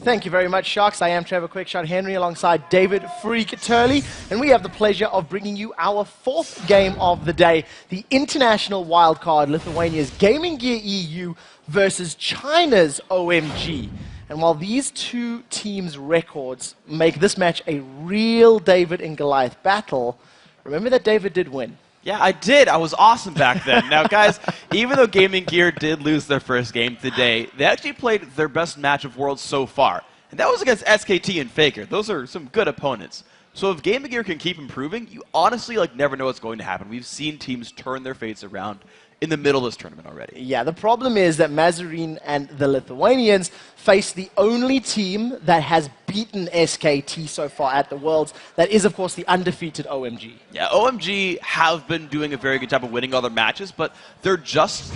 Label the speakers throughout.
Speaker 1: Thank you very much, Sharks. I am Trevor Quickshot Henry alongside David Freak Turley, and we have the pleasure of bringing you our fourth game of the day, the international wildcard, Lithuania's GamingGear.eu versus China's OMG. And while these two teams' records make this match a real David and Goliath battle, remember that David did win.
Speaker 2: Yeah, I did. I was awesome back then. Now, guys, even though Gaming Gear did lose their first game today, they actually played their best match of Worlds so far. And that was against SKT and Faker. Those are some good opponents. So if Gaming Gear can keep improving, you honestly never know what's going to happen. We've seen teams turn their fates around in the middle of this tournament already.
Speaker 1: Yeah, the problem is that Mazarin and the Lithuanians face the only team that has beaten SKT so far at the Worlds. That is, of course, the undefeated OMG.
Speaker 2: Yeah, OMG have been doing a very good job of winning other matches, but their just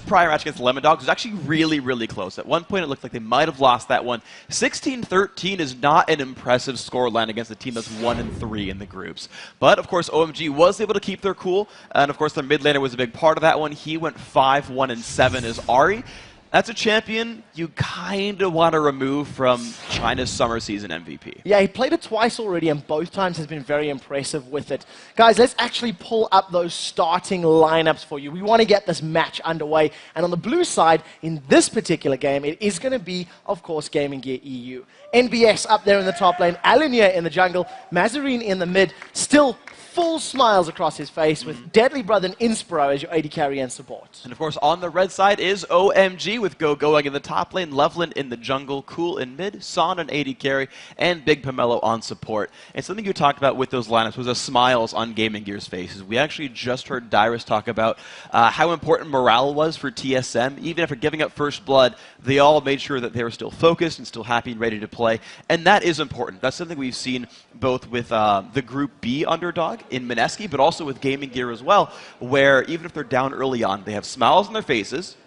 Speaker 2: prior match against Lemon Dogs was actually really, really close. At one point, it looked like they might have lost that one. 16-13 is not an impressive scoreline against a team that's 1-3 in the groups. But, of course, OMG was able to keep their cool, and, of course, their mid laner was a big part of that one. He went 5-1-7 as Ari. That's a champion you kind of want to remove from China's summer season MVP.
Speaker 1: Yeah, he played it twice already, and both times has been very impressive with it. Guys, let's actually pull up those starting lineups for you. We want to get this match underway. And on the blue side, in this particular game, it is going to be, of course, GamingGear.eu. NBS up there in the top lane, Alenia in the jungle, Mazarin in the mid, still full smiles across his face with Deadly Brother and Inspiro as your AD carry and support.
Speaker 2: And of course, on the red side is OMG with Go going in the top lane, Loveland in the jungle, Cool in mid, Son on AD carry, and Big Pomelo on support. And something you talked about with those lineups was the smiles on Gaming Gear's faces. We actually just heard Dyrus talk about how important morale was for TSM. Even after giving up first blood, they all made sure that they were still focused and still happy and ready to play. And that is important. That's something we've seen both with the Group B underdog in Mineski, but also with Gaming Gear as well, where even if they're down early on, they have smiles on their faces,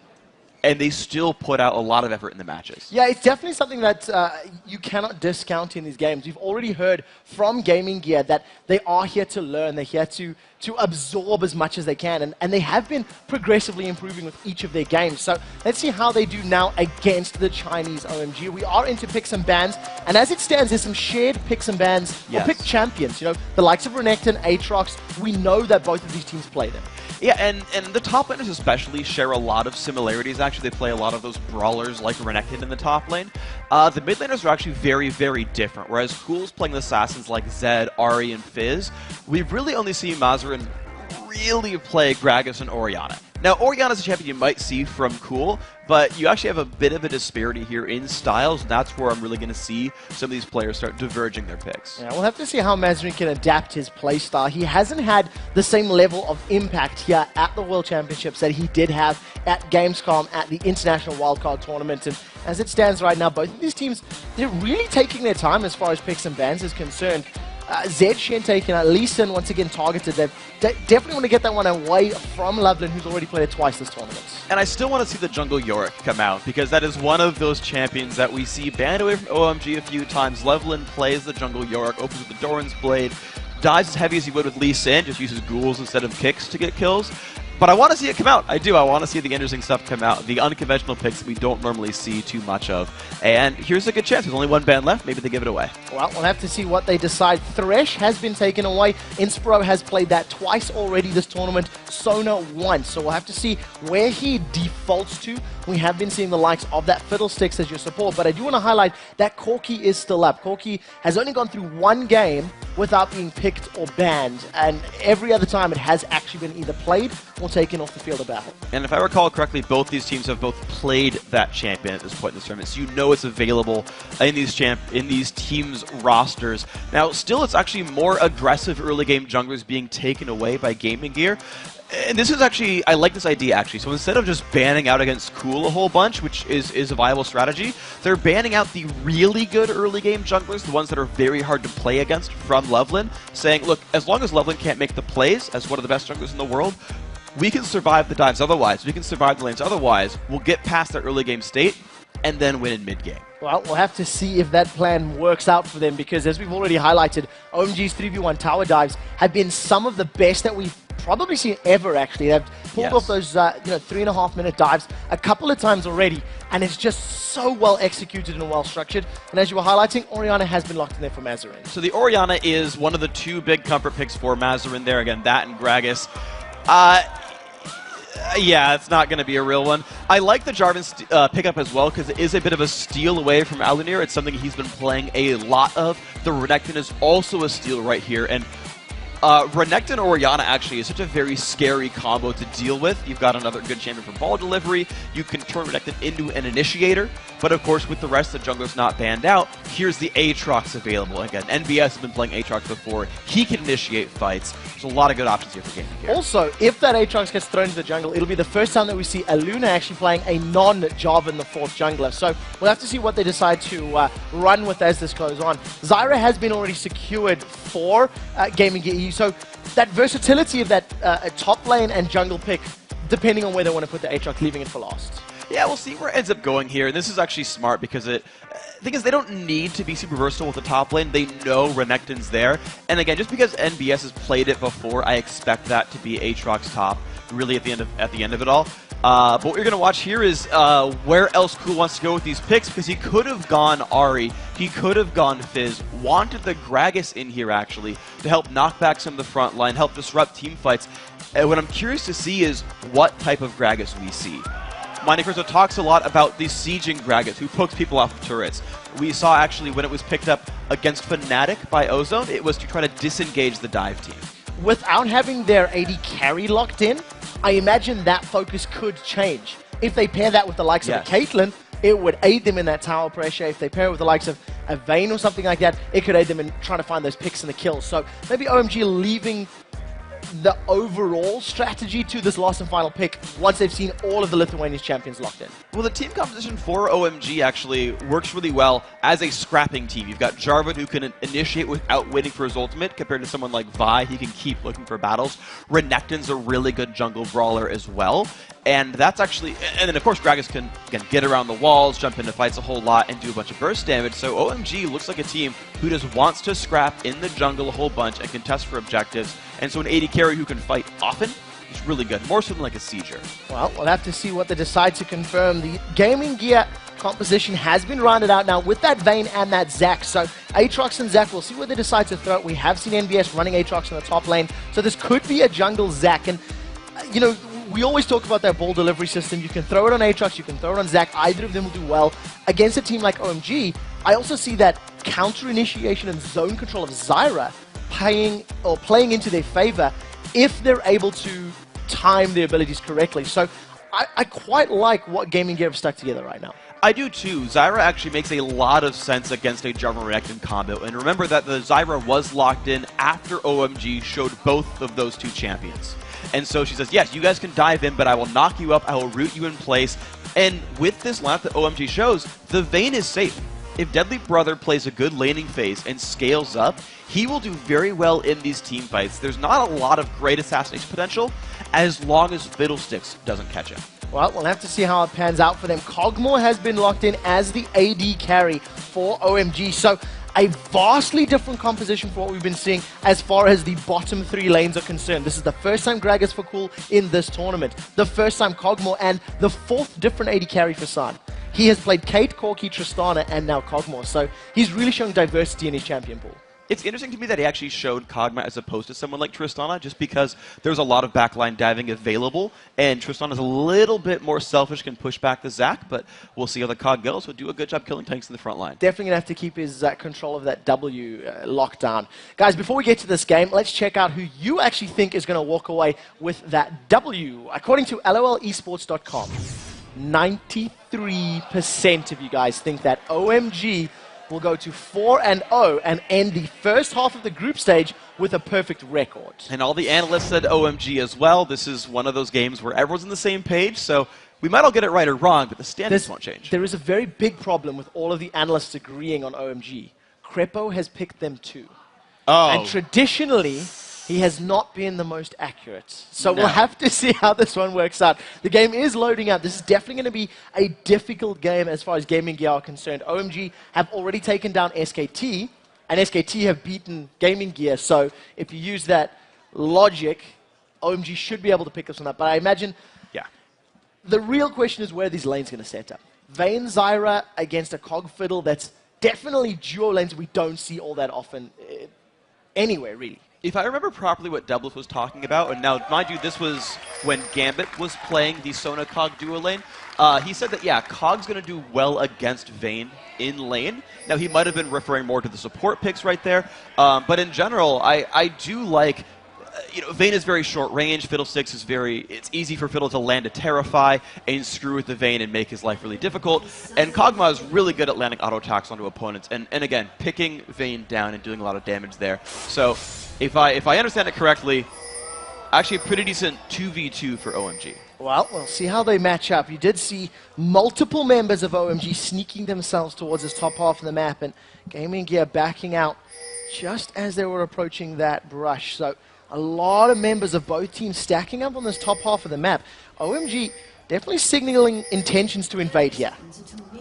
Speaker 2: and they still put out a lot of effort in the matches.
Speaker 1: Yeah, it's definitely something that you cannot discount in these games. We've already heard from Gaming Gear that they are here to learn, they're here to absorb as much as they can, and they have been progressively improving with each of their games. So let's see how they do now against the Chinese OMG. We are into picks and bans, and as it stands, there's some shared picks and bans, or pick champions. You know, the likes of Renekton, Aatrox, we know that both of these teams play them.
Speaker 2: Yeah, and the top laners especially share a lot of similarities. Actually, they play a lot of those brawlers like Renekton in the top lane. The mid laners are actually very, very different. Whereas Cool's playing the assassins like Zed, Ari, and Fizz, we've really only seen Mazarin really play Gragas and Orianna. Now, Orianna's a champion you might see from Cool, but you actually have a bit of a disparity here in styles, and that's where I'm really going to see some of these players start diverging their picks.
Speaker 1: Yeah, we'll have to see how Mazarin can adapt his playstyle. He hasn't had the same level of impact here at the World Championships that he did have at Gamescom at the International Wildcard Tournament. And as it stands right now, both of these teams, they're really taking their time as far as picks and bans is concerned. Zed, Shentek, and Lee Sin once again targeted. They definitely want to get that one away from Loveland, who's already played it twice this tournament.
Speaker 2: And I still want to see the jungle Yorick come out, because that is one of those champions that we see banned away from OMG a few times. Loveland plays the jungle Yorick, opens with the Doran's Blade, dives as heavy as he would with Lee Sin, just uses ghouls instead of kicks to get kills. But I want to see it come out. I do. I want to see the interesting stuff come out. The unconventional picks that we don't normally see too much of. And here's a good chance. There's only one ban left. Maybe they give it away.
Speaker 1: Well, we'll have to see what they decide. Thresh has been taken away. Inspiro has played that twice already this tournament. Sona once. So we'll have to see where he defaults to. We have been seeing the likes of that Fiddlesticks as your support. But I do want to highlight that Corki is still up. Corki has only gone through one game without being picked or banned. And every other time it has actually been either played or taken off the field of battle.
Speaker 2: And if I recall correctly, both these teams have both played that champion at this point in this tournament, so you know it's available in these teams' rosters. Now, still, it's actually more aggressive early game junglers being taken away by Gaming Gear. And this is actually, I like this idea actually. So instead of just banning out against Cool a whole bunch, which is a viable strategy, they're banning out the really good early game junglers, the ones that are very hard to play against from Loveland, saying, look, as long as Loveland can't make the plays as one of the best junglers in the world, we can survive the dives otherwise, we can survive the lanes otherwise, we'll get past that early game state, and then win in mid-game.
Speaker 1: Well, we'll have to see if that plan works out for them, because as we've already highlighted, OMG's 3v1 tower dives have been some of the best that we've probably seen ever, actually. They've pulled off those 3.5-minute dives a couple of times already, and it's just so well executed and well structured. And as you were highlighting, Orianna has been locked in there for Mazarin.
Speaker 2: So the Orianna is one of the two big comfort picks for Mazarin there. Again, that and Gragas. Yeah, it's not going to be a real one. I like the Jarvan pickup as well because it is a bit of a steal away from Alunir. It's something he's been playing a lot of. The Renekton is also a steal right here, and Renekton Orianna actually is such a very scary combo to deal with. You've got another good champion for ball delivery. You can turn Renekton into an initiator. But of course, with the rest of the junglers not banned out, here's the Aatrox available. Again, NBS has been playing Aatrox before. He can initiate fights. There's a lot of good options here for GamingGear.
Speaker 1: Also, if that Aatrox gets thrown into the jungle, it'll be the first time that we see Aluna actually playing a non-Jarvan the fourth jungler. So we'll have to see what they decide to run with as this goes on. Zyra has been already secured for GamingGear.eu. So that versatility of that top lane and jungle pick, depending on where they want to put the Aatrox, leaving it for last.
Speaker 2: Yeah, we'll see where it ends up going here. And this is actually smart because the thing is, they don't need to be super versatile with the top lane. They know Renekton's there. And again, just because NBS has played it before, I expect that to be Aatrox top, really at the end of it all. But what you're going to watch here is where else Cool wants to go with these picks, because he could have gone Ahri, he could have gone Fizz, wanted the Gragas in here actually to help knock back some of the front line, help disrupt team fights. And what I'm curious to see is what type of Gragas we see. Montecristo talks a lot about the sieging Gragas, who pokes people off of turrets. We saw actually when it was picked up against Fnatic by Ozone, it was to try to disengage the dive team.
Speaker 1: Without having their AD carry locked in, I imagine that focus could change. If they pair that with the likes of a Caitlyn, it would aid them in that tower pressure. If they pair it with the likes of a Vayne or something like that, it could aid them in trying to find those picks and the kills. So maybe OMG leaving the overall strategy to this last and final pick once they've seen all of the Lithuanian champions locked in.
Speaker 2: Well, the team composition for OMG actually works really well as a scrapping team. You've got Jarvan, who can initiate without waiting for his ultimate, compared to someone like Vi. He can keep looking for battles. Renekton's a really good jungle brawler as well. And that's actually, and then of course Gragas can get around the walls, jump into fights a whole lot, and do a bunch of burst damage. So OMG looks like a team who just wants to scrap in the jungle a whole bunch and contest for objectives. And so an AD carry who can fight often is really good, more so than like a sieger.
Speaker 1: Well, we'll have to see what they decide to confirm. The Gaming Gear composition has been rounded out now with that Vayne and that Zac. So Aatrox and Zac, we'll see what they decide to throw. We have seen NBS running Aatrox in the top lane, so this could be a jungle Zac. And, you know, we always talk about that ball delivery system. You can throw it on Aatrox, you can throw it on Zac. Either of them will do well. Against a team like OMG, I also see that counter initiation and zone control of Zyra playing into their favor if they're able to time their abilities correctly. So I quite like what Gaming Gear have stuck together right now.
Speaker 2: I do too. Zyra actually makes a lot of sense against a Jarvan Renekton combo. And remember that the Zyra was locked in after OMG showed both of those two champions. And so she says, yes, you guys can dive in, but I will knock you up, I will root you in place. And with this lineup that OMG shows, the Vayne is safe. If Deadly Brother plays a good laning phase and scales up, he will do very well in these team fights. There's not a lot of great assassination potential as long as Fiddlesticks doesn't catch him.
Speaker 1: Well, we'll have to see how it pans out for them. Kog'Maw has been locked in as the AD carry for OMG. So a vastly different composition for what we've been seeing as far as the bottom three lanes are concerned. This is the first time Gragas for Cool in this tournament, the first time Kog'Maw, and the fourth different AD carry for San. He has played Kate, Corki, Tristana, and now Kog'Maw, so he's really showing diversity in his champion pool.
Speaker 2: It's interesting to me that he actually showed Kog'Maw as opposed to someone like Tristana, just because there's a lot of backline diving available, and Tristana's a little bit more selfish, can push back the Zac, but we'll see how the Kog goes. He'll do a good job killing tanks in the front line.
Speaker 1: Definitely going to have to keep his control of that W locked down. Guys, before we get to this game, let's check out who you actually think is going to walk away with that W. According to LOLesports.com, 93% of you guys think that OMG will go to 4-0 and end the first half of the group stage with a perfect record.
Speaker 2: And all the analysts said OMG as well. This is one of those games where everyone's on the same page, so we might all get it right or wrong, but the standings won't change.
Speaker 1: There is a very big problem with all of the analysts agreeing on OMG. Crepo has picked them too.
Speaker 2: Oh.
Speaker 1: And traditionally, he has not been the most accurate. So we'll have to see how this one works out. The game is loading up. This is definitely going to be a difficult game as far as Gaming Gear are concerned. OMG have already taken down SKT, and SKT have beaten Gaming Gear. So if you use that logic, OMG should be able to pick this one up. But I imagine the real question is where these lanes going to set up. Vayne Zyra against a Cog Fiddle that's definitely duo lanes we don't see all that often anywhere, really.
Speaker 2: If I remember properly what Doubles was talking about, and now, mind you, this was when Gambit was playing the Sona Cog duo lane, he said that, yeah, Cog's going to do well against Vayne in lane. Now, he might have been referring more to the support picks right there, but in general, I do like... Vayne is very short range. Fiddlesticks is it's easy for Fiddle to land a Terrify and screw with the Vayne and make his life really difficult. And Kog'Maw is really good at landing auto attacks onto opponents and again, picking Vayne down and doing a lot of damage there. So if I understand it correctly, actually a pretty decent 2v2 for OMG.
Speaker 1: Well, we'll see how they match up. You did see multiple members of OMG sneaking themselves towards this top half of the map and GamingGear backing out just as they were approaching that brush. So a lot of members of both teams stacking up on this top half of the map. OMG definitely signaling intentions to invade here.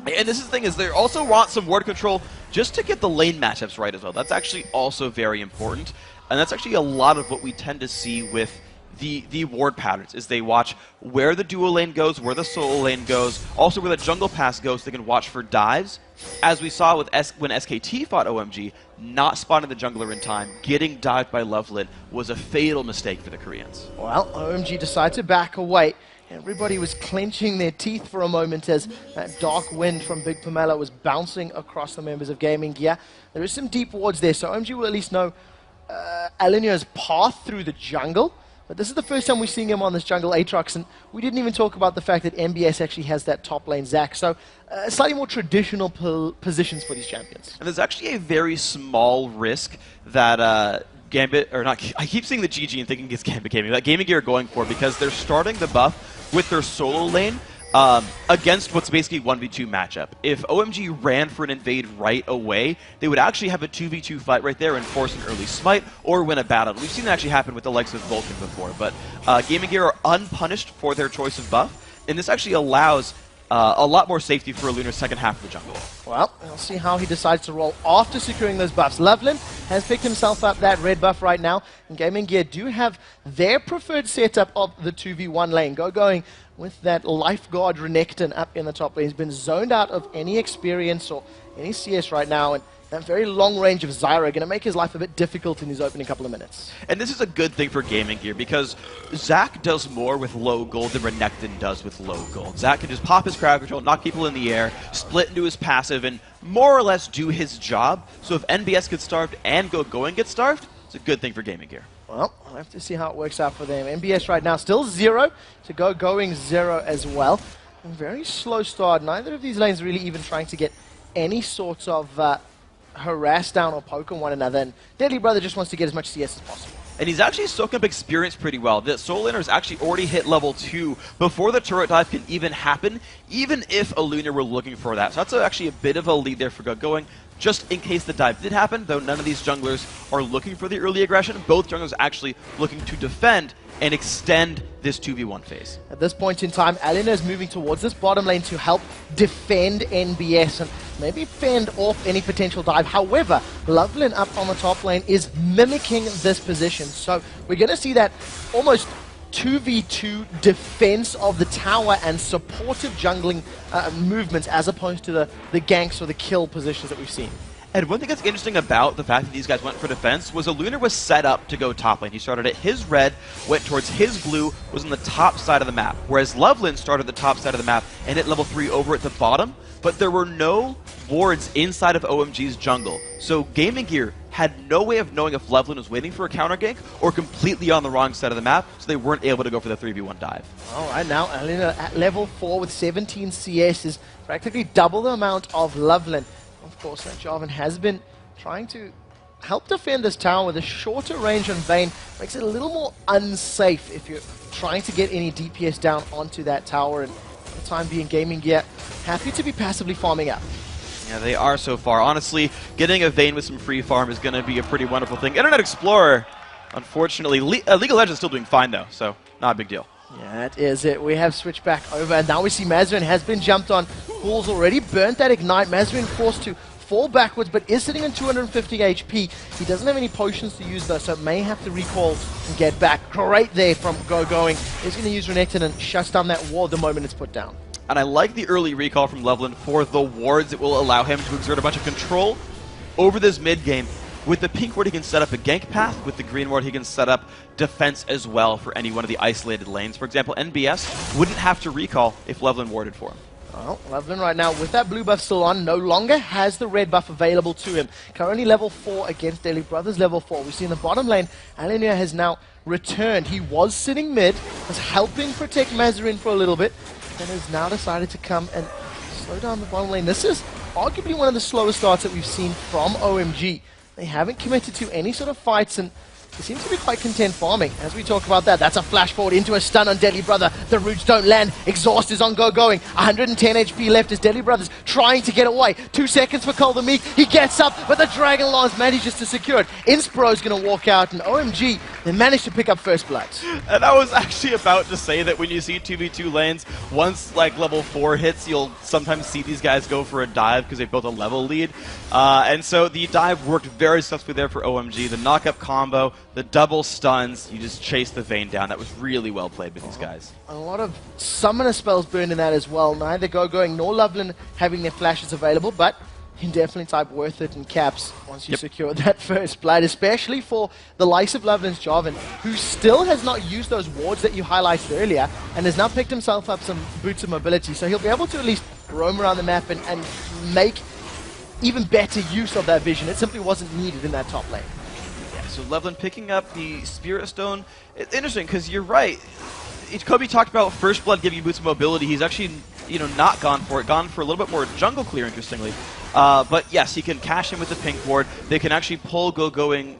Speaker 2: And this is the thing, is they also want some ward control just to get the lane matchups right as well. That's actually also very important. And that's actually a lot of what we tend to see with the ward patterns, is they watch where the duo lane goes, where the solo lane goes, also where the jungle pass goes. They can watch for dives. As we saw with when SKT fought OMG, not spotting the jungler in time, getting dived by Lovelin was a fatal mistake for the Koreans.
Speaker 1: Well, OMG decided to back away. Everybody was clenching their teeth for a moment as that dark wind from Big Pamela was bouncing across the members of GamingGear. There is some deep wards there, so OMG will at least know Alinya's path through the jungle. But this is the first time we're seeing him on this jungle Aatrox, and we didn't even talk about the fact that MBS actually has that top lane Zac. So slightly more traditional positions for these champions.
Speaker 2: And there's actually a very small risk that Gambit, or not, I keep seeing the GG and thinking it's Gambit Gaming, that GamingGear are going for, because they're starting the buff with their solo lane against what's basically 1v2 matchup. If OMG ran for an invade right away, they would actually have a 2v2 fight right there and force an early smite or win a battle. We've seen that actually happen with the likes of Vulcan before, but GamingGear are unpunished for their choice of buff, and this actually allows a lot more safety for a Lunar's second half of the jungle.
Speaker 1: Well, we'll see how he decides to roll after securing those buffs. Lovelin has picked himself up that red buff right now, and GamingGear do have their preferred setup of the 2v1 lane. Going with that Lifeguard Renekton up in the top lane. He's been zoned out of any experience or any CS right now, and that very long range of Zyra going to make his life a bit difficult in his opening couple of minutes.
Speaker 2: And this is a good thing for GamingGear, because Zac does more with low gold than Renekton does with low gold. Zac can just pop his crowd control, knock people in the air, split into his passive, and more or less do his job. So if NBS gets starved and Going gets starved, it's a good thing for GamingGear.
Speaker 1: Well, I'll have to see how it works out for them. MBS right now still 0 to Going 0 as well. A very slow start. Neither of these lanes really even trying to get any sort of harass down or poke on one another. And Deadly Brother just wants to get as much CS as possible.
Speaker 2: And he's actually soaking up experience pretty well. The solo laner has actually already hit level 2 before the turret dive can even happen, even if a Lunar were looking for that. So that's actually a bit of a lead there for Going. Just in case the dive did happen, though none of these junglers are looking for the early aggression. Both junglers are actually looking to defend and extend this 2v1 phase.
Speaker 1: At this point in time, Alina is moving towards this bottom lane to help defend NBS and maybe fend off any potential dive. However, Lovelin up on the top lane is mimicking this position. So we're going to see that almost 2v2 defense of the tower and supportive jungling movements as opposed to the ganks or the kill positions that we've seen.
Speaker 2: And one thing that's interesting about the fact that these guys went for defense was Lunar was set up to go top lane. He started at his red, went towards his blue, was on the top side of the map. Whereas Lovelin started the top side of the map and hit level 3 over at the bottom, but there were no wards inside of OMG's jungle. So GamingGear had no way of knowing if Lovelin was waiting for a counter gank or completely on the wrong side of the map, so they weren't able to go for the 3v1 dive.
Speaker 1: All right, now Alina at level 4 with 17 CS is practically double the amount of Lovelin. Of course, that Jarvan has been trying to help defend this tower with a shorter range on Vayne. Makes it a little more unsafe if you're trying to get any DPS down onto that tower. And for the time being, GamingGear happy to be passively farming up.
Speaker 2: Yeah, they are so far. Honestly, getting a Vayne with some free farm is going to be a pretty wonderful thing. Internet Explorer, unfortunately, League of Legends is still doing fine though, so not a big deal.
Speaker 1: Yeah, that is it. We have switched back over, and now we see Mazrin has been jumped on. Fools already burnt that Ignite. Mazrin forced to fall backwards, but is sitting on 250 HP. He doesn't have any potions to use though, so may have to recall and get back. Great there from Going. He's going to use Renekton and shuts down that ward the moment it's put down.
Speaker 2: And I like the early recall from Loveland for the wards. It will allow him to exert a bunch of control over this mid game. With the pink ward, he can set up a gank path. With the green ward, he can set up defense as well for any one of the isolated lanes. For example, NBS wouldn't have to recall if Loveland warded for him.
Speaker 1: Well, Loveland right now, with that blue buff still on, no longer has the red buff available to him. Currently level 4 against Deadly Brothers level 4. We see in the bottom lane, Alenia has now returned. He was sitting mid, was helping protect Mazarin for a little bit, and has now decided to come and slow down the bottom lane. This is arguably one of the slowest starts that we've seen from OMG. They haven't committed to any sort of fights, and they seem to be quite content farming. As we talk about that, that's a flash forward into a stun on Deadly Brother. The roots don't land. Exhaust is on Going. 110 HP left as Deadly Brother's trying to get away. 2 seconds for Cole the Meek. He gets up, but the Dragon Lance manages to secure it. Inspro's going to walk out, and OMG, they managed to pick up first blood.
Speaker 2: And I was actually about to say that when you see 2v2 lanes, once like level 4 hits, you'll sometimes see these guys go for a dive because they've built a level lead. And so the dive worked very successfully there for OMG. The knock-up combo, the double stuns, you just chase the Vayne down. That was really well played with these guys.
Speaker 1: A lot of summoner spells burned in that as well. Neither Going nor Loveland having their flashes available, but you can definitely type worth it in caps once you secure that first blood, especially for the likes of Loveland's Jarvan, who still has not used those wards that you highlighted earlier, and has now picked himself up some boots of mobility, so he'll be able to at least roam around the map and make even better use of that vision. It simply wasn't needed in that top lane.
Speaker 2: So Loveland picking up the Spirit Stone. It's interesting because you're right. Kobe talked about First Blood giving you boots of mobility. He's actually, not gone for it. Gone for a little bit more jungle clear, interestingly. But yes, he can cash in with the pink ward. They can actually pull Going.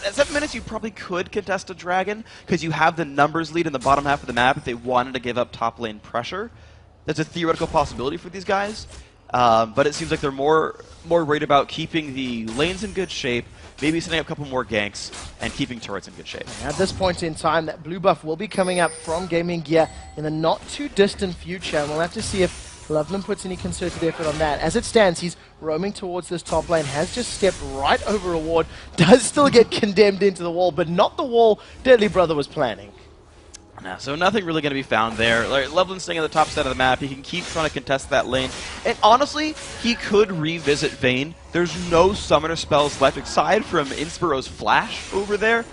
Speaker 2: At 7 minutes, you probably could contest a dragon because you have the numbers lead in the bottom half of the map if they wanted to give up top lane pressure. That's a theoretical possibility for these guys. But it seems like they're more worried about keeping the lanes in good shape, maybe setting up a couple more ganks, and keeping turrets in good shape.
Speaker 1: At this point in time, that blue buff will be coming up from Gaming Gear in the not-too-distant future, and we'll have to see if Loveland puts any concerted effort on that. As it stands, he's roaming towards this top lane, has just stepped right over a ward, does still get condemned into the wall, but not the wall Deadly Brother was planning.
Speaker 2: So nothing really going to be found there. Like, Loveland's staying at the top side of the map. He can keep trying to contest that lane. And honestly, he could revisit Vayne. There's no summoner spells left aside from Inspuro's Flash over there.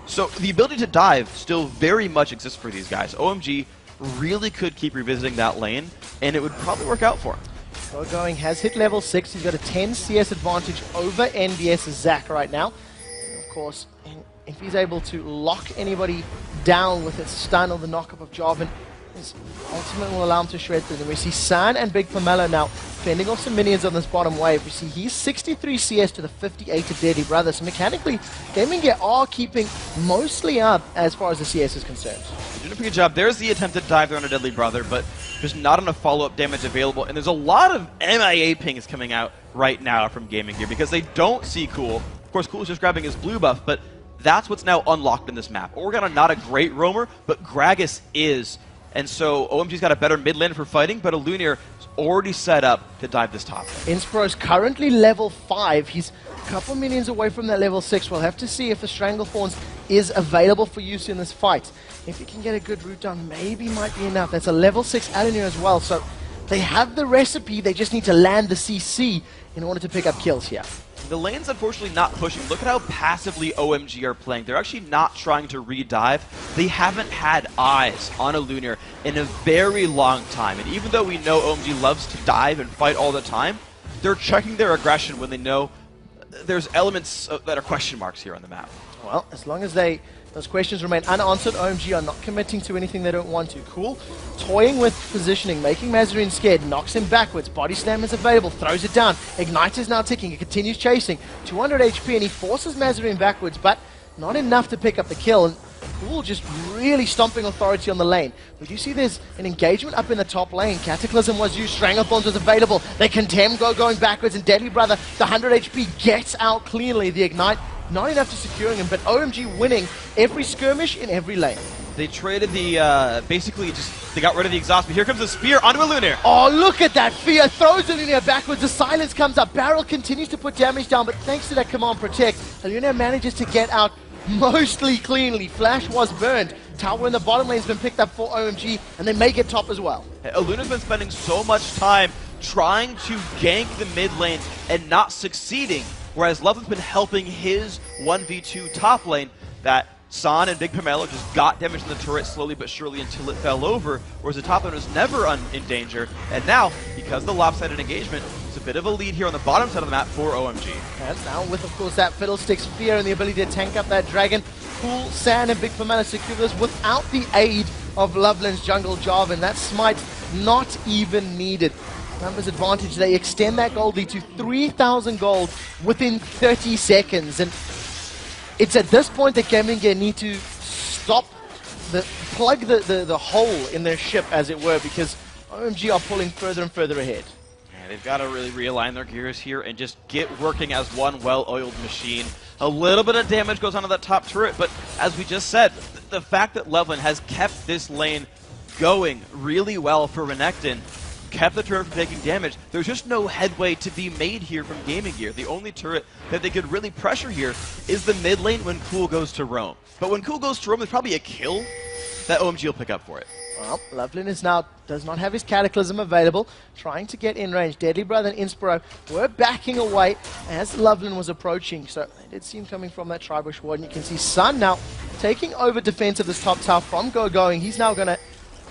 Speaker 2: So the ability to dive still very much exists for these guys. OMG really could keep revisiting that lane, and it would probably work out for him.
Speaker 1: Going has hit level 6. He's got a 10 CS advantage over NBS's Zac right now. And of course, if he's able to lock anybody down with his stun or the knock-up of Jarvan, his ultimate will allow him to shred through them. We see San and Big Pomelo now fending off some minions on this bottom wave. We see he's 63 CS to the 58 of Deadly Brother. So mechanically, Gaming Gear are keeping mostly up as far as the CS is concerned.
Speaker 2: They're doing a pretty good job. There's the attempted dive there on a Deadly Brother, but there's not enough follow-up damage available. And there's a lot of MIA pings coming out right now from Gaming Gear because they don't see Cool. Of course, Cool is just grabbing his blue buff, but that's what's now unlocked in this map. Organa not a great roamer, but Gragas is. And so OMG's got a better mid lane for fighting, but a Lunir is already set up to dive this top lane.
Speaker 1: Inspro's currently level 5. He's a couple minions away from that level 6. We'll have to see if the Stranglethorns is available for use in this fight. If he can get a good route down, maybe might be enough. That's a level 6 Alinir as well, so they have the recipe. They just need to land the CC in order to pick up kills here.
Speaker 2: The lane's unfortunately not pushing. Look at how passively OMG are playing. They're actually not trying to re-dive. They haven't had eyes on a Lunir in a very long time. And even though we know OMG loves to dive and fight all the time, they're checking their aggression when they know there's elements that are question marks here on the map.
Speaker 1: Well, as long as those questions remain unanswered, OMG are not committing to anything they don't want to. Cool. Toying with positioning, making Mazarin scared, knocks him backwards. Body slam is available, throws it down. Ignite is now ticking, he continues chasing. 200 HP and he forces Mazarin backwards, but not enough to pick up the kill. And Cool just really stomping authority on the lane. We do see there's an engagement up in the top lane. Cataclysm was used, Stranglethorns was available. They condemn going backwards, and Deadly Brother, the 100 HP, gets out cleanly. The Ignite, not enough to securing him, but OMG winning every skirmish in every lane.
Speaker 2: They traded the, basically just, they got rid of the exhaust, but here comes the spear onto Lunir.
Speaker 1: Oh, look at that fear. Throws Lunir backwards. The silence comes up. Barrel continues to put damage down, but thanks to that command protect, Lunir manages to get out mostly cleanly. Flash was burned. Tower in the bottom lane's been picked up for OMG, and they may get top as well.
Speaker 2: Lunar's been spending so much time trying to gank the mid lane and not succeeding, whereas Loveland's been helping his 1v2 top lane that San and Big Pomelo just got damage in the turret slowly but surely until it fell over, whereas the top lane was never in danger. And now, because of the lopsided engagement, there's a bit of a lead here on the bottom side of the map for OMG.
Speaker 1: And now with, of course, that Fiddlesticks fear and the ability to tank up that dragon, Cool, San, and Big Pomelo secure this without the aid of Loveland's jungle Jarvan. That smite not even needed. Numbers advantage, they extend that gold lead to 3,000 gold within 30 seconds. And it's at this point that GamingGear need to stop, plug the hole in their ship, as it were, because OMG are pulling further and further ahead.
Speaker 2: Yeah, they've got to really realign their gears here and just get working as one well-oiled machine. A little bit of damage goes onto that top turret, but as we just said, the fact that Loveland has kept this lane going really well for Renekton, kept the turret from taking damage, there's just no headway to be made here from GamingGear. The only turret that they could really pressure here is the mid lane when Cool goes to roam. But when Cool goes to roam, there's probably a kill that OMG will pick up for it.
Speaker 1: Well, Loveland is now, does not have his Cataclysm available, trying to get in range. Deadly Brother and Inspiro were backing away as Loveland was approaching, so they did see him coming from that Tribush ward, and you can see Sun now taking over defense of this top tower from Going. He's now going to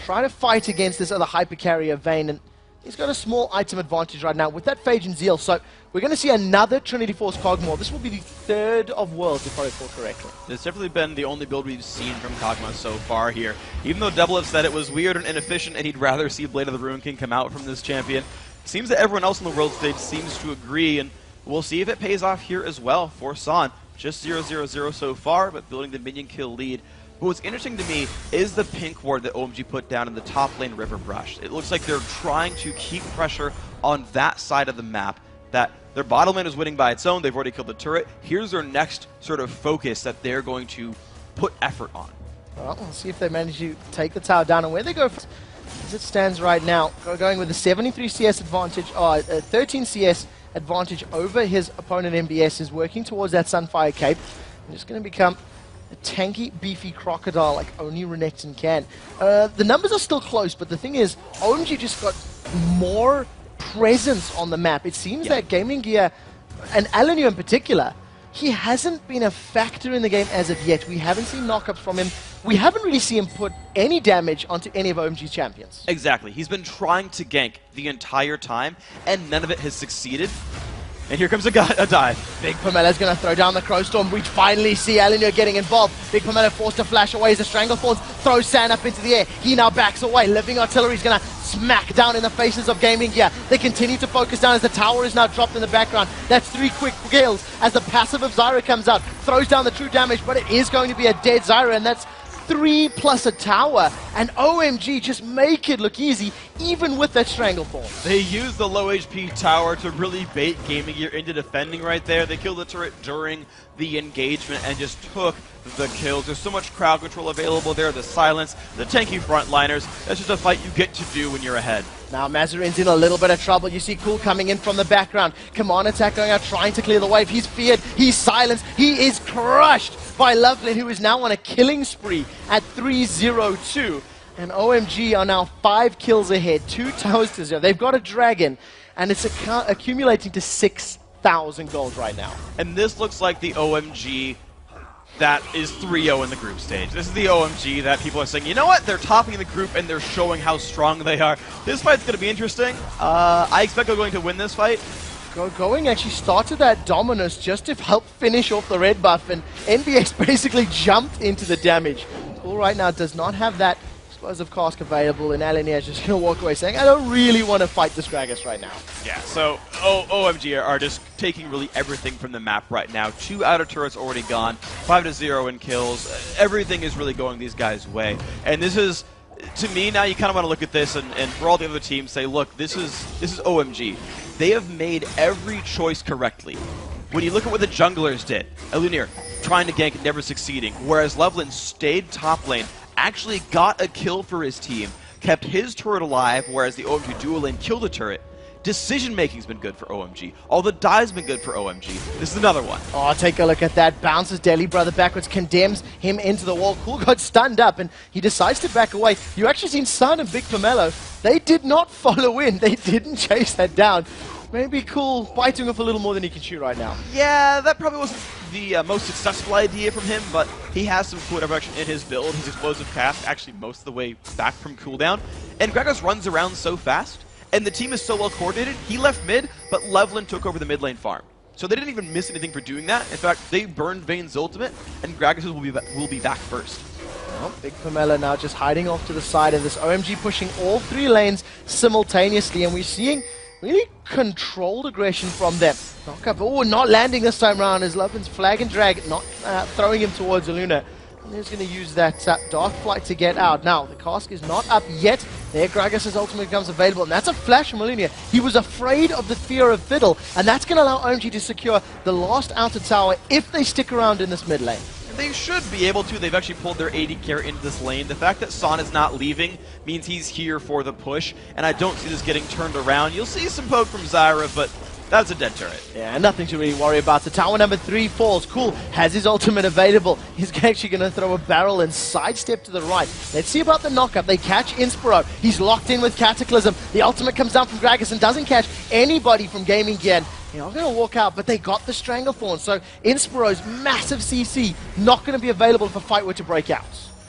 Speaker 1: try to fight against this other hyper carrier Vayne, and he's got a small item advantage right now with that Phage and Zeal. So we're going to see another Trinity Force Kog'Maw. This will be the third of Worlds, if I recall correctly.
Speaker 2: It's definitely been the only build we've seen from Kog'Maw so far here. Even though Double have said it was weird and inefficient and he'd rather see Blade of the Ruin King come out from this champion, it seems that everyone else in the world stage seems to agree, and we'll see if it pays off here as well for San. Just 0-0-0 so far, but building the minion kill lead. But what's interesting to me is the pink ward that OMG put down in the top lane River Brush. It looks like they're trying to keep pressure on that side of the map, that their bottom lane is winning by its own. They've already killed the turret. Here's their next sort of focus that they're going to put effort on.
Speaker 1: Well, we'll see if they manage to take the tower down and where they go as it stands right now. Going with a 73 CS advantage, a 13 CS advantage over his opponent MBS, is working towards that Sunfire Cape. And just going to become a tanky, beefy crocodile like only Renekton can. The numbers are still close, but the thing is, OMG just got more presence on the map. It seems that GamingGear, and Alanio in particular, he hasn't been a factor in the game as of yet. We haven't seen knockups from him. We haven't really seen him put any damage onto any of OMG's champions.
Speaker 2: Exactly. He's been trying to gank the entire time, and none of it has succeeded. And here comes a dive.
Speaker 1: Big Pomelo's going to throw down the Crowstorm. We finally see Alanio getting involved. Big Pomelo forced to flash away as the Stranglethorns throw San up into the air. He now backs away. Living Artillery is going to smack down in the faces of GamingGear. They continue to focus down as the tower is now dropped in the background. That's 3 quick kills as the passive of Zyra comes out. Throws down the true damage, but it is going to be a dead Zyra, and that's 3 plus a tower, and OMG just make it look easy, even with that Stranglethorn.
Speaker 2: They used the low HP tower to really bait GamingGear into defending right there. They killed the turret during the engagement and just took the kills. There's so much crowd control available there, the silence, the tanky frontliners. That's just a fight you get to do when you're ahead.
Speaker 1: Now Mazarin's in a little bit of trouble. You see Cool coming in from the background. Command attack going out, trying to clear the wave. He's feared, he's silenced, he is crushed by Loveland, who is now on a killing spree at 3-0-2. And OMG are now 5 kills ahead, 2 towers to 0. They've got a dragon, and it's accumulating to 6,000 gold right now.
Speaker 2: And this looks like the OMG that is 3-0 in the group stage. This is the OMG that people are saying, you know what, they're topping the group and they're showing how strong they are. This fight's going to be interesting. I expect they're going to win this fight.
Speaker 1: Going actually started that Dominus just to help finish off the red buff, and NBS basically jumped into the damage. Cool right now does not have that explosive cask available, and Alanir is just going to walk away saying, I don't really want to fight this Gragas right now.
Speaker 2: Yeah, so OMG are just taking really everything from the map right now. 2 outer turrets already gone, 5-0 in kills. Everything is really going these guys' way. And this is, to me now, you kind of want to look at this and for all the other teams say, look, this is OMG. They have made every choice correctly. When you look at what the junglers did, Elunir trying to gank, never succeeding, whereas Loveland stayed top lane, actually got a kill for his team, kept his turret alive, whereas the OMG dual lane killed a turret. Decision-making's been good for OMG. All the die's been good for OMG. This is another one.
Speaker 1: Oh, take a look at that. Bounces Deadly Brother backwards, condemns him into the wall. Cool got stunned up, and he decides to back away. You actually seen Sun and Big Pomelo. They did not follow in. They didn't chase that down. Maybe Cool biting off a little more than he can chew right now.
Speaker 2: Yeah, that probably wasn't the most successful idea from him, but he has some cool direction in his build. His explosive cast actually most of the way back from cooldown. And Gragas runs around so fast, and the team is so well coordinated, he left mid, but Levlin took over the mid lane farm. So they didn't even miss anything for doing that. In fact, they burned Vayne's ultimate, and Gragas will be back first.
Speaker 1: Well, Big Pomelo now just hiding off to the side of this. OMG pushing all 3 lanes simultaneously, and we're seeing really controlled aggression from them. Knock up. Oh, not landing this time around as Levlin's flag and drag, not throwing him towards Aluna. And he's going to use that Dark Flight to get out. Now, the cask is not up yet. There, Gragas' ultimate becomes available, and that's a flash from Aluna. He was afraid of the fear of Fiddle, and that's going to allow OMG to secure the last outer tower if they stick around in this mid lane.
Speaker 2: They should be able to. They've actually pulled their AD carry into this lane. The fact that Son is not leaving means he's here for the push, and I don't see this getting turned around. You'll see some poke from Zyra, but that's a dead turret. Yeah,
Speaker 1: nothing to really worry about. The tower number 3 falls. Cool has his ultimate available. He's actually going to throw a barrel and sidestep to the right. Let's see about the knockup. They catch Inspiro. He's locked in with Cataclysm. The ultimate comes down from Gragas and doesn't catch anybody from GamingGear. They're not going to walk out, but they got the Stranglethorn. So Inspiro's massive CC not going to be available if a fight were to break out.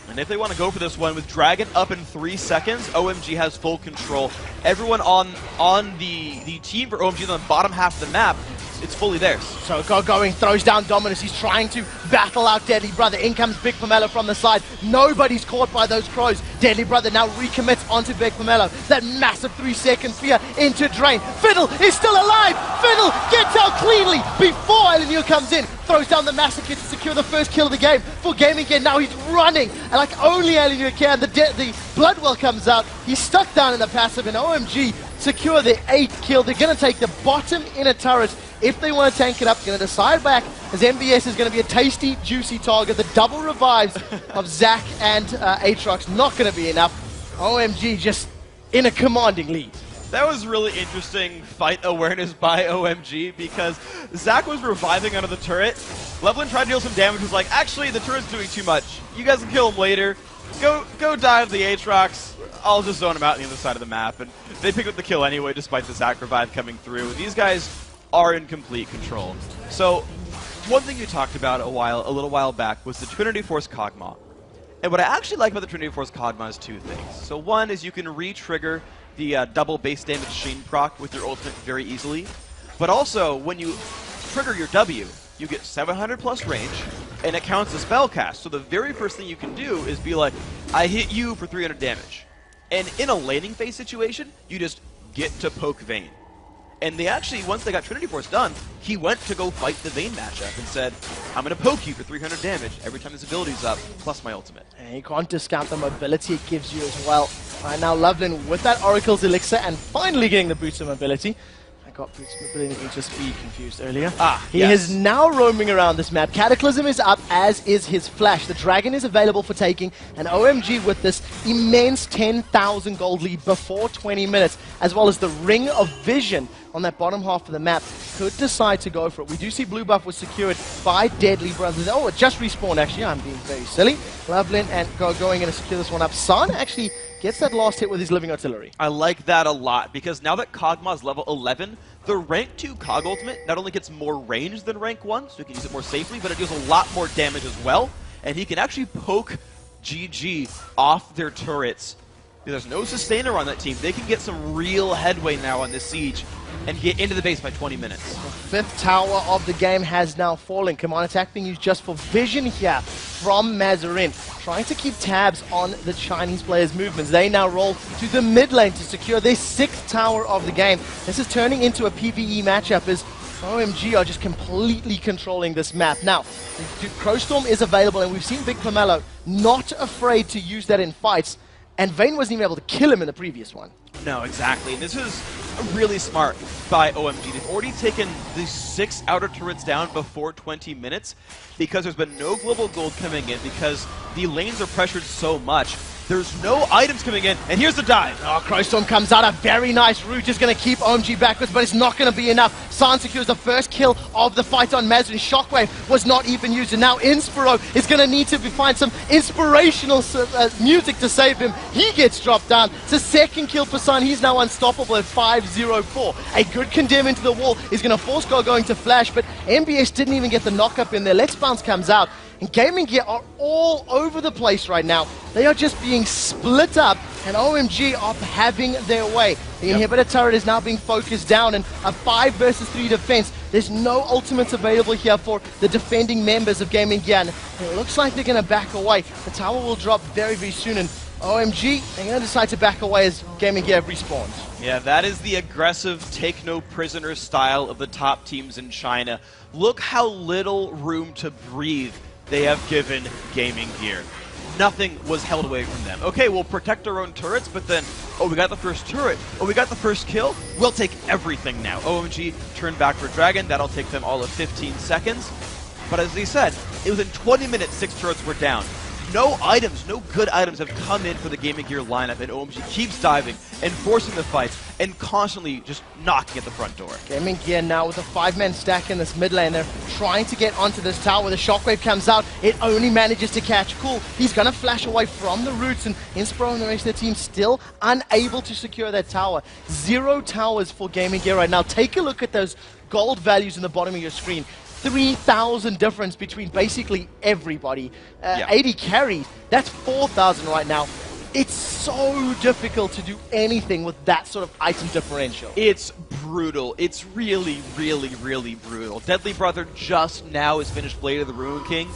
Speaker 2: And if they want to go for this one, with Dragon up in 3 seconds, OMG has full control. Everyone on the team for OMG on the bottom half of the map, it's fully theirs.
Speaker 1: So going, throws down Dominus. He's trying to battle out Deadly Brother. In comes Big Pomelo from the side. Nobody's caught by those crows. Deadly Brother now recommits onto Big Pomelo. That massive 3-second fear into Drain. Fiddle is still alive. Fiddle gets out cleanly before Elenu comes in. Throws down the Massacre to secure the first kill of the game for GamingGear. Now he's running, and like only Elenu can. The Bloodwell comes out. He's stuck down in the passive, and OMG secure the 8th kill. They're going to take the bottom inner turret. If they want to tank it up, going to decide back, as MBS is going to be a tasty, juicy target. The double revives of Zac and Aatrox not going to be enough. OMG just in a commanding lead.
Speaker 2: That was really interesting fight awareness by OMG, because Zac was reviving under the turret. Levlin tried to deal some damage, was like, actually, the turret's doing too much. You guys can kill him later. Go dive the Aatrox. I'll just zone him out on the other side of the map. And they picked up the kill anyway, despite the Zac revive coming through. These guys are in complete control. So, one thing you talked about a little while back was the Trinity Force Kog'Maw. And what I actually like about the Trinity Force Kog'Maw is 2 things. So one is you can re-trigger the double base damage Sheen proc with your ultimate very easily. But also, when you trigger your W, you get 700 plus range, and it counts as spell cast. So the very first thing you can do is be like, I hit you for 300 damage. And in a laning phase situation, you just get to poke Vayne. And they actually, once they got Trinity Force done, he went to go fight the Vayne matchup and said, I'm going to poke you for 300 damage every time his ability's up, plus my ultimate.
Speaker 1: And you can't discount the mobility it gives you as well. Right now, Loveland with that Oracle's Elixir and finally getting the boost of mobility. I got boost of mobility into speed confused earlier. He is now roaming around this map. Cataclysm is up, as is his Flash. The Dragon is available for taking, and OMG with this immense 10,000 gold lead before 20 minutes, as well as the Ring of Vision on that bottom half of the map, could decide to go for it. We do see blue buff was secured by Deadly Brothers. Oh, it just respawned, actually. I'm being very silly. Loveland and going in to secure this one up. Sun actually gets that last hit with his Living Artillery.
Speaker 2: I like that a lot, because now that Kog'Maw's level 11, the rank 2 Cog ultimate not only gets more range than rank 1, so he can use it more safely, but it deals a lot more damage as well, and he can actually poke GG off their turrets. There's no sustainer on that team. They can get some real headway now on this siege and get into the base by 20 minutes.
Speaker 1: The 5th tower of the game has now fallen. Command attack being used just for vision here from Mazarin, trying to keep tabs on the Chinese players' movements. They now roll to the mid lane to secure their 6th tower of the game. This is turning into a PvE matchup as OMG are just completely controlling this map. Now, Crowstorm is available, and we've seen Big Pomelo not afraid to use that in fights, and Vayne wasn't even able to kill him in the previous one.
Speaker 2: No, exactly. And this is really smart by OMG. They've already taken the 6 outer turrets down before 20 minutes because there's been no global gold coming in because the lanes are pressured so much. There's no items coming in, and here's the dive.
Speaker 1: Oh, Crowstorm comes out, a very nice route is going to keep OMG backwards, but it's not going to be enough. San secures the first kill of the fight on Mazrin. Shockwave was not even used, and now Inspiro is going to need to find some inspirational music to save him. He gets dropped down. It's a second kill for San. He's now unstoppable at 5-0-4. A good condemn into the wall is going to force going to flash, but MBS didn't even get the knock-up in there. Let's Bounce comes out. And GamingGear are all over the place right now. They are just being split up, and OMG are having their way. The inhibitor turret is now being focused down, and a 5 versus 3 defense. There's no ultimates available here for the defending members of GamingGear, and it looks like they're going to back away. The tower will drop very, very soon, and OMG, they're going to decide to back away as GamingGear respawns.
Speaker 2: Yeah, that is the aggressive, take no prisoner style of the top teams in China. Look how little room to breathe they have given GamingGear. Nothing was held away from them. Okay, we'll protect our own turrets, but then, oh, we got the first turret. Oh, we got the first kill. We'll take everything now. OMG turned back for Dragon. That'll take them all of 15 seconds. But as he said, it was in 20 minutes 6 turrets were down. No items, no good items have come in for the GamingGear lineup, and OMG keeps diving and forcing the fights and constantly just knocking at the front door.
Speaker 1: GamingGear now with a 5-man stack in this mid lane. They're trying to get onto this tower. The Shockwave comes out. It only manages to catch Cool. He's going to flash away from the roots, and Inspiro and the rest of the team still unable to secure that tower. 0 towers for GamingGear right now. Take a look at those gold values in the bottom of your screen. 3,000 difference between basically everybody. 80 carries, that's 4,000 right now. It's so difficult to do anything with that sort of item differential.
Speaker 2: It's brutal. It's really, really, really brutal. Deadly Brother just now has finished Blade of the Ruin King,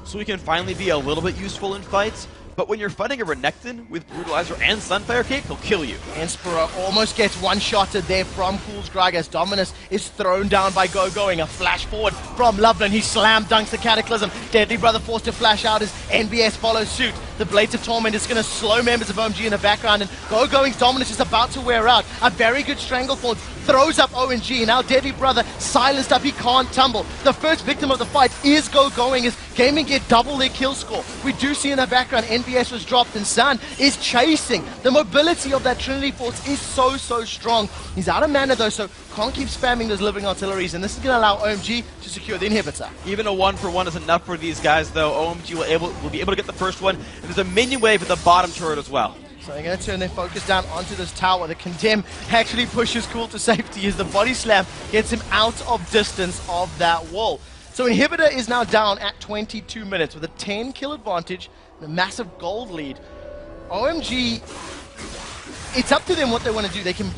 Speaker 2: so he can finally be a little bit useful in fights. But when you're fighting a Renekton with Brutalizer and Sunfire Cape, he'll kill you.
Speaker 1: Inspiro almost gets one-shotted there from Cool's Grog as Dominus is thrown down by Going. A flash forward from Loveland. He slam dunks the Cataclysm. Deadly Brother forced to flash out as NBS follows suit. The Blades of Torment is going to slow members of OMG in the background, and Going's Dominus is about to wear out. A very good Stranglethorn throws up OMG. Now Deadly Brother silenced up. He can't tumble. The first victim of the fight is Going as GamingGear double their kill score. We do see in the background NBS was dropped, and San is chasing. The mobility of that Trinity Force is so will He's out of mana though, so can't keep spamming those living artilleries, and this is going to allow OMG to secure the inhibitor.
Speaker 2: Even a 1-for-1 is enough for these guys though. OMG will be able to get the first one, and there's a minion wave at the bottom turret as well.
Speaker 1: So they're going to turn their focus down onto this tower. The Condemn actually pushes Cool to safety as the body slam gets him out of distance of that wall. So Inhibitor is now down at 22 minutes with a 10 kill advantage and a massive gold lead. OMG, it's up to them what they want to do. They can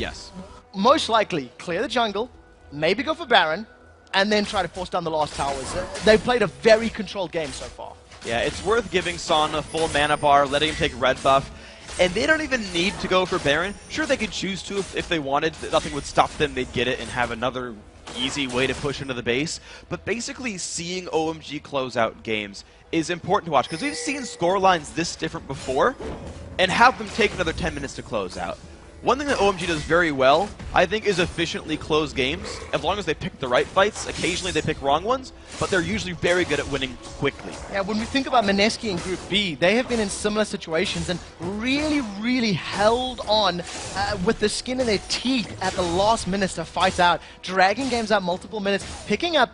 Speaker 1: most likely clear the jungle, maybe go for Baron, and then try to force down the last towers. They've played a very controlled game so far.
Speaker 2: Yeah, it's worth giving Son a full mana bar, letting him take red buff, and they don't even need to go for Baron. Sure, they could choose to if they wanted. Nothing would stop them. They'd get it and have another easy way to push into the base. But basically, seeing OMG close out games is important to watch, because we've seen scorelines this different before and have them take another 10 minutes to close out. One thing that OMG does very well, I think, is efficiently close games, as long as they pick the right fights. Occasionally they pick wrong ones, but they're usually very good at winning quickly.
Speaker 1: Yeah, when we think about Mineski in Group B, they have been in similar situations and really held on with the skin in their teeth at the last minutes to fight out, dragging games out multiple minutes, picking up,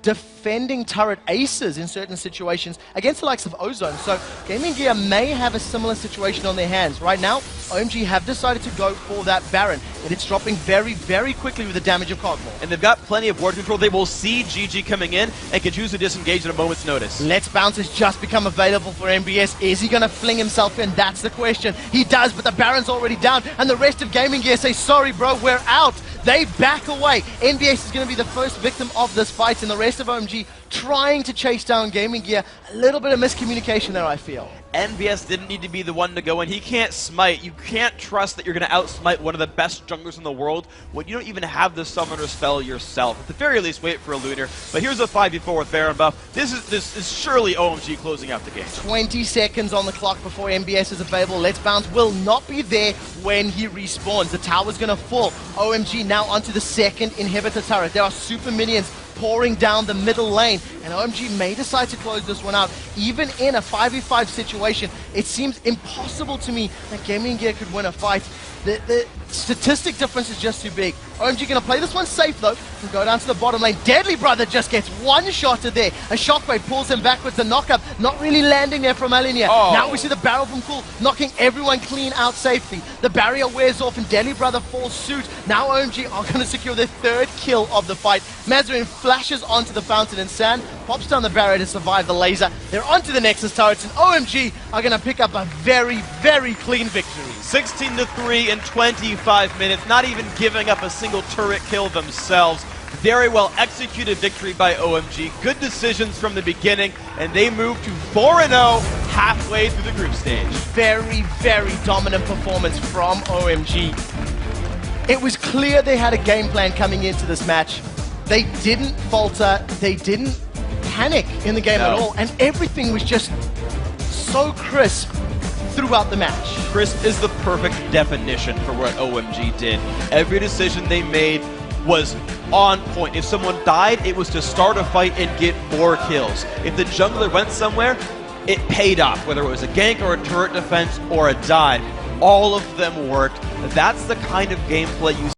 Speaker 1: defending turret aces in certain situations against the likes of Ozone. So GamingGear may have a similar situation on their hands. Right now, OMG have decided to go for that Baron, and it's dropping very quickly with the damage of Cogmore.
Speaker 2: And they've got plenty of ward control. They will see GG coming in and can choose to disengage at a moment's notice.
Speaker 1: Let's Bounce has just become available for MBS. Is he going to fling himself in? That's the question. He does, but the Baron's already down, and the rest of GamingGear say, sorry bro, we're out. They back away. NBS is going to be the first victim of this fight, and the rest of OMG trying to chase down GamingGear. A little bit of miscommunication there, I feel.
Speaker 2: NVS didn't need to be the one to go in. He can't smite. You can't trust that you're going to outsmite one of the best junglers in the world when you don't even have the summoner spell yourself. At the very least, wait for a Lunar. But here's a 5v4 with Baron buff. This is surely OMG closing out the game.
Speaker 1: 20 seconds on the clock before MBS is available. Let's Bounce will not be there when he respawns. The tower's going to fall. OMG now onto the second inhibitor turret. There are super minions pouring down the middle lane, and OMG may decide to close this one out. Even in a 5v5 situation, it seems impossible to me that GamingGear could win a fight. The statistic difference is just too big. OMG going to play this one safe though and go down to the bottom lane. Deadly Brother just gets one-shotted there. A shockwave pulls him backwards. The knockup not really landing there from Alinia.
Speaker 2: Oh.
Speaker 1: Now we see the barrel from Cool knocking everyone clean out safely. The barrier wears off and Deadly Brother falls suit. Now OMG are going to secure their third kill of the fight. Mazarin flashes onto the fountain and Sand pops down the barrier to survive the laser. They're onto the Nexus turrets and OMG are going to pick up a very, very clean victory.
Speaker 2: 16-3 in 25 minutes, not even giving up a single turret kill themselves. Very well executed victory by OMG. Good decisions from the beginning, and they move to 4-0 halfway through the group stage.
Speaker 1: Very, very dominant performance from OMG. It was clear they had a game plan coming into this match. They didn't falter, they didn't panic in the game at all, and everything was just so crisp throughout the match.
Speaker 2: Crisp is the perfect definition for what OMG did. Every decision they made was on point. If someone died, it was to start a fight and get more kills. If the jungler went somewhere, it paid off, whether it was a gank or a turret defense or a dive. All of them worked. That's the kind of gameplay you